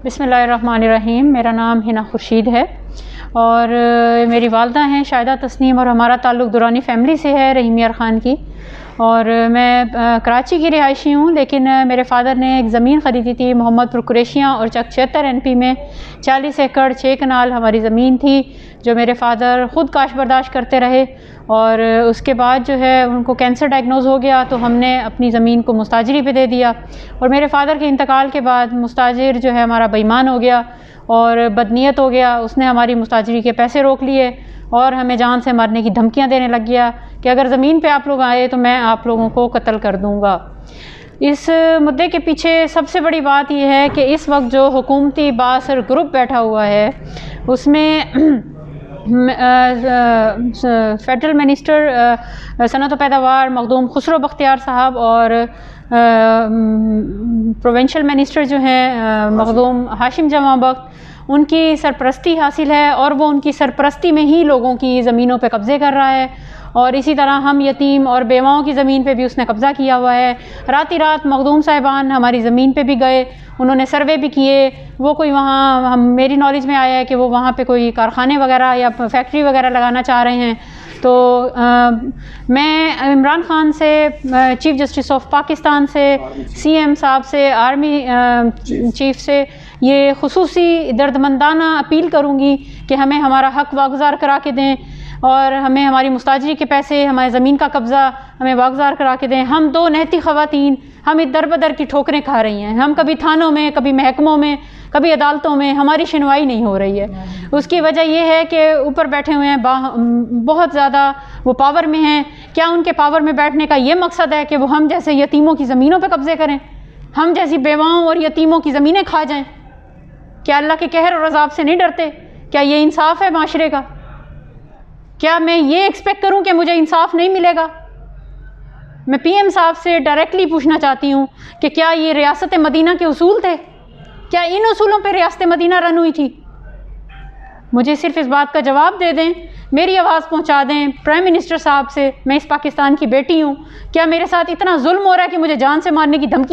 बिस्मिल्लाहिर्रहमानिर्रहीम। मेरा नाम हिना खुर्शीद है और मेरी वालदा हैं शाहिदा तस्नीम और हमारा ताल्लुक़ दुरानी फ़ैमिली से है, रहीम यार ख़ान की। और मैं कराची की रिहायशी हूँ, लेकिन मेरे फ़ादर ने एक ज़मीन ख़रीदी थी मोहम्मदपुर कुरैशियाँ और चक 76 NP में। 40 एकड़ 6 कनाल हमारी ज़मीन थी, जो मेरे फ़ादर ख़ुद काश बर्दाश्त करते रहे। और उसके बाद जो है उनको कैंसर डायग्नोज़ हो गया, तो हमने अपनी ज़मीन को मुस्ताजरी पे दे दिया। और मेरे फ़ादर के इंतकाल के बाद मुस्ताजिर जो है हमारा बेईमान हो गया और बदनीयत हो गया। उसने हमारी मुस्ताजरी के पैसे रोक लिए और हमें जान से मारने की धमकियां देने लग गया कि अगर ज़मीन पे आप लोग आए तो मैं आप लोगों को कत्ल कर दूंगा। इस मुद्दे के पीछे सबसे बड़ी बात यह है कि इस वक्त जो हुकूमती बासर ग्रुप बैठा हुआ है, उसमें फेडरल मिनिस्टर सनअत व पैदावार मखदूम खुसरो बख्तियार साहब और प्रोविंशियल मिनिस्टर जो हैं मखदूम हाशिम जमा बख्त, उनकी सरपरस्ती हासिल है और वो उनकी सरपरस्ती में ही लोगों की ज़मीनों पे कब्ज़े कर रहा है। और इसी तरह हम यतीम और बेवाओं की ज़मीन पे भी उसने कब्ज़ा किया हुआ है। रात ही रात मखदूम साहिबान हमारी ज़मीन पे भी गए, उन्होंने सर्वे भी किए। वो कोई वहाँ मेरी नॉलेज में आया है कि वो वहाँ पे कोई कारखाने वगैरह या फैक्ट्री वगैरह लगाना चाह रहे हैं। तो मैं इमरान ख़ान से, चीफ़ जस्टिस ऑफ पाकिस्तान से, CM साहब से, आर्मी चीफ़ से ये खुसूसी दर्दमंदाना अपील करूँगी कि हमें हमारा हक़ वागुज़ार करा के दें और हमें हमारी मुस्ताजरी के पैसे, हमारी ज़मीन का कब्ज़ा हमें वागुज़ार करा के दें। हम दो नहती ख़वातीन हम दर बदर की ठोकरें खा रही हैं। हम कभी थानों में, कभी महकमों में, कभी अदालतों में, हमारी सुनवाई नहीं हो रही है। उसकी वजह यह है कि ऊपर बैठे हुए हैं, बहुत ज़्यादा वो पावर में हैं। क्या उनके पावर में बैठने का ये मकसद है कि वो हम जैसे यतीमों की ज़मीनों पर कब्ज़े करें, हम जैसी बेवाओं और यतीमों की ज़मीनें खा जाएं? क्या अल्लाह के कहर और अज़ाब से नहीं डरते? क्या ये इंसाफ है माशरे का? क्या मैं ये एक्सपेक्ट करूं कि मुझे इंसाफ नहीं मिलेगा? मैं PM साहब से डायरेक्टली पूछना चाहती हूं कि क्या ये रियासत मदीना के उसूल थे? क्या इन उसूलों पे रियासत मदीना रन हुई थी? मुझे सिर्फ इस बात का जवाब दे दें, मेरी आवाज़ पहुंचा दें प्राइम मिनिस्टर साहब से। मैं इस पाकिस्तान की बेटी हूं। क्या मेरे साथ इतना जुल्म हो रहा है कि मुझे जान से मारने की धमकी